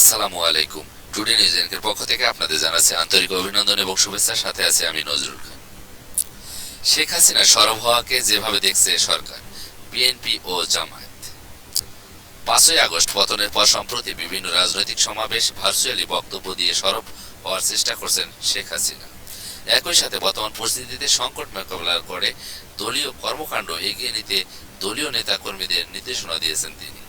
আসসালামু আলাইকুম। Today news এর পক্ষ থেকে আপনাদের জানাচ্ছি আন্তরিক অভিনন্দন এবং শুভেচ্ছার সাথে আছে আমি নজরুল খান। শেখ হাসিনা সরব হওয়াকে যেভাবে দেখছে সরকার, বিএনপি ও জামায়াত। 5ই আগস্ট পতনের পর সম্প্রতি বিভিন্ন রাজনৈতিক সমাবেশ ভার্চুয়ালি বক্তব্য দিয়ে সরব হওয়ার চেষ্টা করছেন শেখ হাসিনা। একই সাথে বর্তমান পরিস্থিতিতে সংকট মোকাবেলা করে দলীয় কর্মকাণ্ড এগিয়ে নিতে দলীয় নেতাকর্মীদের নির্দেশনা দিয়েছেন তিনি।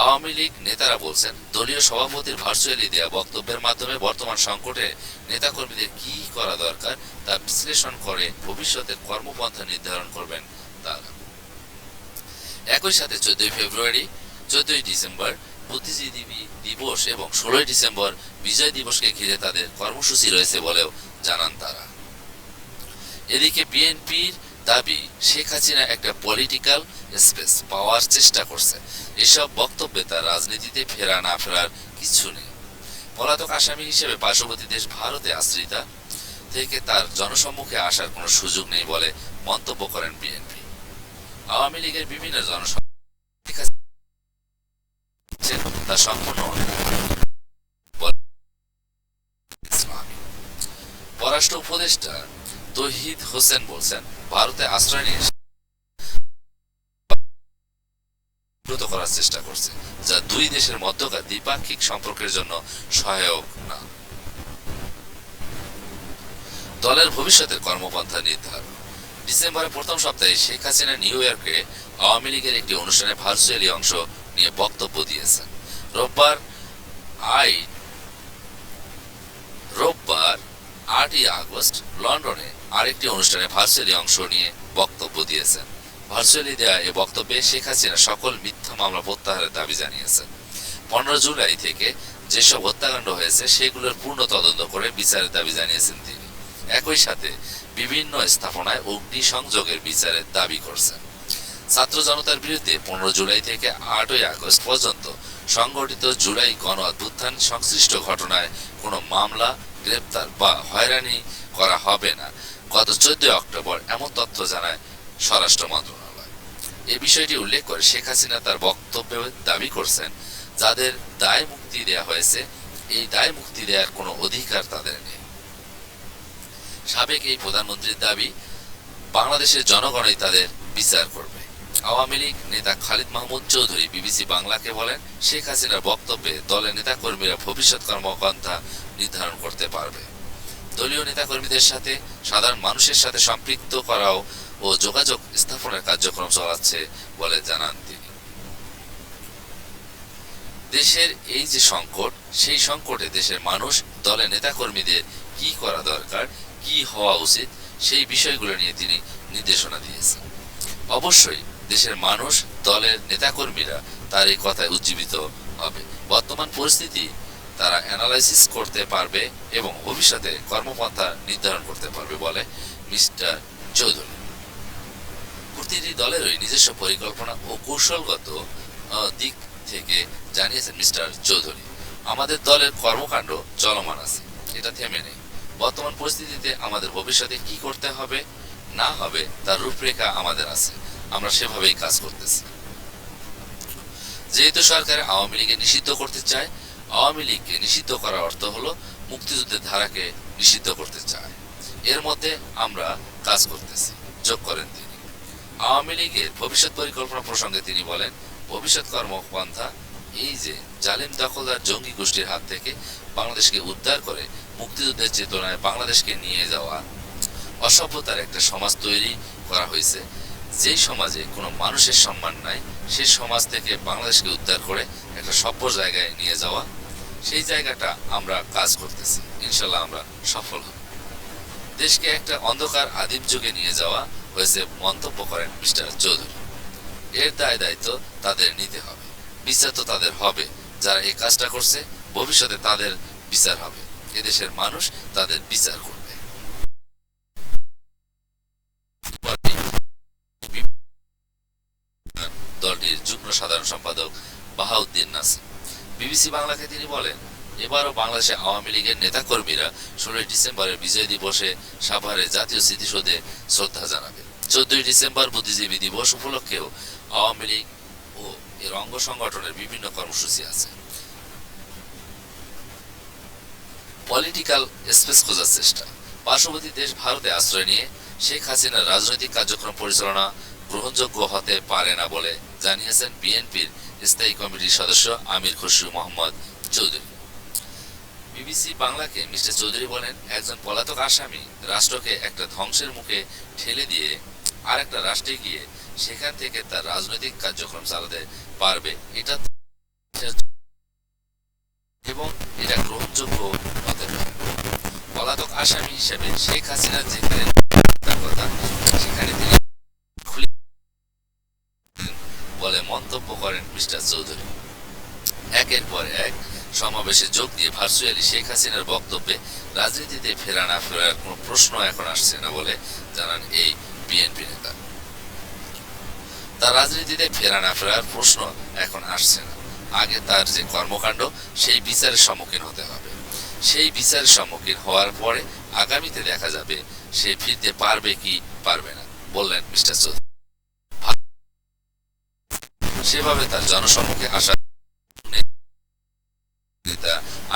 আওয়ামী লীগ নেতারা বলছেন, দলীয় সভাপতির ভার্চুয়ালি দেয়া বক্তব্যের মাধ্যমে বর্তমান সংকটে নেতাকর্মীদের কি করা দরকার তা বিশ্লেষণ করে ভবিষ্যতের কর্মপন্থা নির্ধারণ করবেন তারা। একই সাথে 14 ফেব্রুয়ারি, 14 ডিসেম্বর বুদ্ধিজীবী দিবস এবং 16 ডিসেম্বর বিজয় দিবসকে ঘিরে তাদের কর্মসূচি রয়েছে বলেও জানান তারা। এদিকে বিএনপির দাবি, শেখ হাসিনা একটা পলিটিক্যাল স্পেস পাওয়ার চেষ্টা করছে। এসব বক্তব্যে তার রাজনীতিতে ফেরা না ফেরার কিছু নেই। পলাতক আসামি হিসেবে পার্শ্ববর্তী দেশ ভারতে আশ্রিতা থেকে তার জনসম্মুখে আসার কোনো সুযোগ নেই বলে মন্তব্য করেন বিএনপি। আওয়ামী লীগের বিভিন্ন তা সম্পূর্ণ পররাষ্ট্র উপদেষ্টা তৌহিদ হোসেন বলছেন, ভারতে আশ্রয় নিয়ে করার চেষ্টা করছে, যা দুই দেশের মধ্যকার দ্বিপাক্ষিক সম্পর্কের জন্য সহায়ক না। দলের ভবিষ্যতের কর্মপন্থা নির্ধারণ। ডিসেম্বরের প্রথম সপ্তাহে শেখ হাসিনা নিউ ইয়র্কে আওয়ামী লীগের একটি অনুষ্ঠানে ভার্চুয়ালি অংশ নিয়ে বক্তব্য দিয়েছেন। রোববার 8ই আগস্ট লন্ডনে আরেকটি অনুষ্ঠানে ভার্চুয়ালি অংশ নিয়ে বক্তব্য দিয়েছেন। ভার্চুয়ালি দেয়া এ বক্তব্যে শেখ হাসিনা সকল মিথ্যা মামলা প্রত্যাহারের দাবি জানিয়েছেন। 15 জুলাই থেকে যেসব হত্যাকাণ্ড হয়েছে সেগুলোর পূর্ণ তদন্ত করে বিচারের দাবি জানিয়েছেন তিনি। একই সাথে বিভিন্ন স্থাপনায় অগ্নিসংযোগের বিচারের দাবি করছেন। ছাত্র জনতার বিরুদ্ধে 15 জুলাই থেকে 8ই আগস্ট পর্যন্ত সংগঠিত জুলাই গণ অভ্যুত্থান সংশ্লিষ্ট ঘটনায় কোনো মামলা, গ্রেপ্তার বা হয়রানি করা হবে না গত 14 অক্টোবর এমন তথ্য জানায় স্বরাষ্ট্র মন্ত্রণালয়। এ বিষয়টি উল্লেখ করে শেখ হাসিনা তার বক্তব্যে দাবি করছেন, যাদের দায় মুক্তি দেয়া হয়েছে এই দায় মুক্তি দেওয়ার কোনো অধিকার তাদের নেই। সাবেক এই প্রধানমন্ত্রীর দাবি, বাংলাদেশের জনগণই তাদের বিচার করবে। আওয়ামী লীগ নেতা খালিদ মাহমুদ চৌধুরী বিবিসি বাংলাকে বলেন, শেখ হাসিনার বক্তব্যে দলের নেতাকর্মীরা ভবিষ্যৎ কর্মপন্থা নির্ধারণ করতে পারবে। দলীয় নেতাকর্মীদের সাথে সাধারণ মানুষের সাথে সম্পৃক্ত করাও ও যোগাযোগ স্থাপনের কার্যক্রম চলাচ্ছে বলে জানান তিনি। দেশের এই যে সংকট, সেই সংকটে দেশের মানুষ দলের নেতাকর্মীদের কি করা দরকার, কি হওয়া উচিত, সেই বিষয়গুলো নিয়ে তিনি নির্দেশনা দিয়েছেন। অবশ্যই দেশের মানুষ, দলের নেতাকর্মীরা তার এই কথায় উজ্জীবিত হবে। বর্তমান পরিস্থিতি তারা অ্যানালাইসিস করতে পারবে এবং ভবিষ্যতে কর্মপন্থা নির্ধারণ করতে পারবে বলে মিস্টার চৌধুরী। প্রতিটি দলেরই নিজস্ব পরিকল্পনা ও কৌশলগত দিক থেকে জানিয়েছেন মিস্টার চৌধুরী। আমাদের দলের কর্মকাণ্ড চলমান আছে, এটা থেমে নেই। বর্তমান পরিস্থিতিতে আমাদের ভবিষ্যতে কি করতে হবে না হবে তার রূপরেখা আমাদের আছে, আমরা সেভাবেই কাজ করতেছি। যেহেতু সরকার আওয়ামী লীগকে নিষিদ্ধ করতে চায়, আওয়ামী লীগকে নিষিদ্ধ করার অর্থ হলো মুক্তিযুদ্ধের ধারাকে নিষিদ্ধ করতে চায়। এর মধ্যে আমরা কাজ করতেছি, যোগ করেন তিনি। আওয়ামী লীগের ভবিষ্যৎ পরিকল্পনা প্রসঙ্গে তিনি বলেন, ভবিষ্যৎ কর্মপন্থা এই যে জালিম দখলদার জঙ্গি গোষ্ঠীর হাত থেকে বাংলাদেশকে উদ্ধার করে মুক্তিযুদ্ধের চেতনায় বাংলাদেশকে নিয়ে যাওয়া। অসভ্যতার একটা সমাজ তৈরি করা হয়েছে, যেই সমাজে কোনো মানুষের সম্মান নাই, সেই সমাজ থেকে বাংলাদেশকে উদ্ধার করে একটা সভ্য জায়গায় নিয়ে যাওয়া। সেই জায়গাটা আমরা কাজ করতেছি, ইনশাল্লাহ আমরা সফল হব। দেশকে একটা অন্ধকার আদিম যুগে নিয়ে যাওয়া হয়েছে মন্তব্য করেন মিস্টার চৌধুরী। এর দায়িত্ব তাদের নিতে হবে, বিচার তো তাদের হবে। যারা এই কাজটা করছে, ভবিষ্যতে তাদের বিচার হবে, এদেশের মানুষ তাদের বিচার করবে। দলটির যুগ্ম সাধারণ সম্পাদক বাহাউদ্দিন নাসির বিবিসি বাংলাকে তিনি বলেন, এবারও বাংলাদেশে আওয়ামী লীগের নেতাকর্মীরা 16 ডিসেম্বরের বিজয় দিবসে সাভারে জাতীয় স্মৃতিসৌধে শ্রদ্ধা জানাবে। 14 ডিসেম্বর বুদ্ধিজীবী দিবস উপলক্ষেও আওয়ামী লীগ ও এর অঙ্গ সংগঠনের বিভিন্ন কর্মসূচি আছে। পলিটিক্যাল স্পেস খোঁজার চেষ্টা। পার্শ্ববর্তী দেশ ভারতে আশ্রয় নিয়ে শেখ হাসিনার রাজনৈতিক কার্যক্রম পরিচালনা গ্রহণযোগ্য হতে পারে না বলে জানিয়েছেন বিএনপির স্থায়ী কমিটির সদস্য আমির খসরু মোহাম্মদ চৌধুরী। বিবিসি বাংলাকে মিস্টার চৌধুরী বলেন, একজন পলাতক আসামি রাষ্ট্রকে একটা ধ্বংসের মুখে ঠেলে দিয়ে আরেকটা রাষ্ট্রে গিয়ে সেখান থেকে তার রাজনৈতিক কার্যক্রম চালাতে পারবে, এটা এবং এটা গ্রহণযোগ্য হতে পারে। পলাতক আসামি হিসেবে শেখ হাসিনার যেখানে কথা সেখানে তিনি খুলে বলে মন্তব্য করেন মিস্টার চৌধুরী। একের পর এক সমাবেশে যোগ দিয়ে ভার্চুয়ালি শেখ হাসিনার বক্তব্যে রাজনীতিতে ফেরা না ফেরার কোনো প্রশ্ন এখন আসছে না বলে জানান এই বিএনপি নেতা। তার রাজনীতিতে ফেরা না ফেরার প্রশ্ন এখন আসছে না, আগে তার যে কর্মকাণ্ড সেই বিচারের সম্মুখীন হতে হবে। সেই বিচারের সম্মুখীন হওয়ার পরে আগামীতে দেখা যাবে সে ফিরতে পারবে কি পারবে না, বললেন মিস্টার চৌধুরী। সেভাবে তার জনসম্মুখে আসা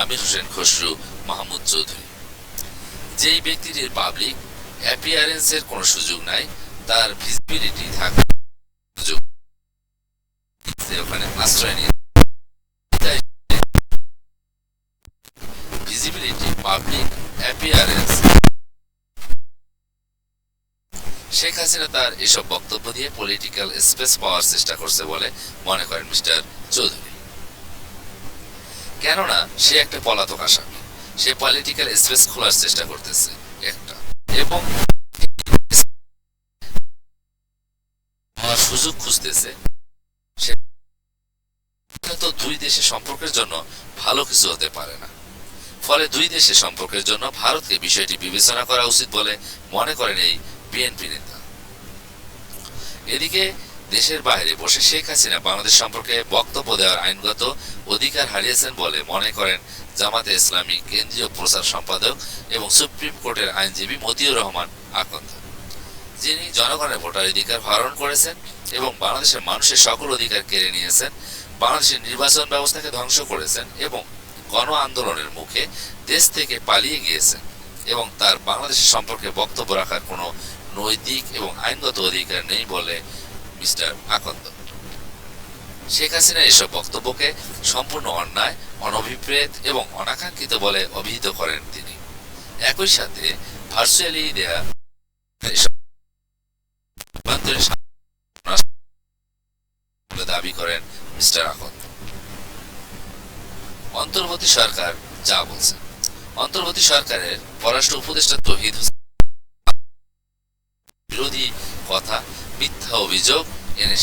আমির হোসেন খসরু মাহমুদ চৌধুরী, যেই ব্যক্তিটির পাবলিক অ্যাপিয়ারেন্সের কোনো সুযোগ নাই, তার ভিজিবিলিটি থাকে ওখানে আশ্রয় নিয়ে visibility public appearance. Sheikh Hasina তার এসব বক্তব্য দিয়ে পলিটিক্যাল স্পেস পাওয়ার চেষ্টা করছে বলে মনে করেন মিস্টার চৌধুরী। কেননা সে একটা পলাতক আসামি, সে পলিটিক্যাল স্পেস খোলার চেষ্টা করতেছে একটা, এবং সুযোগ খুঁজতেছে। তো দুই দেশের সম্পর্কের জন্য ভালো কিছু হতে পারে না, ফলে দুই দেশের সম্পর্কের জন্য ভারতকে বিষয়টি বিবেচনা করা উচিত বলে মনে করেন এই বিএনপি নেতা। এদিকে দেশের বাইরে বসে শেখ হাসিনা বাংলাদেশ সম্পর্কে বক্তব্য দেওয়ার আইনগত অধিকার হারিয়েছেন বলে মনে করেন জামাতে ইসলামী কেন্দ্রীয় প্রচার সম্পাদক এবং সুপ্রিম কোর্টের আইনজীবী মতিউর রহমান আকন্দ, যিনি জনগণের ভোটাধিকার হরণ করেছেন এবং বাংলাদেশের মানুষের সকল অধিকার কেড়ে নিয়েছেন, বাংলাদেশের নির্বাচন ব্যবস্থাকে ধ্বংস করেছেন এবং গণ আন্দোলনের মুখে দেশ থেকে পালিয়ে গিয়েছেন, এবং তার বাংলাদেশের সম্পর্কে বক্তব্য রাখার কোনো নৈতিক এবং আইনগত অধিকার নেই বলে মিস্টার আকন্দ শেখ হাসিনা এসব বক্তব্যকে সম্পূর্ণ অন্যায়, অনভিপ্রেত এবং অনাকাঙ্ক্ষিত বলে অভিহিত করেন তিনি। একই সাথে ভার্চুয়ালি দেয়া দাবি করেন মিস্টার আকন্দ। অন্তর্বর্তী সরকার যা বলছে, অন্তর্বর্তী সরকারের পররাষ্ট্র উপদেষ্টা তৌহিদ হোসেন বিরোধী কথা, মিথ্যা অভিযোগ এনে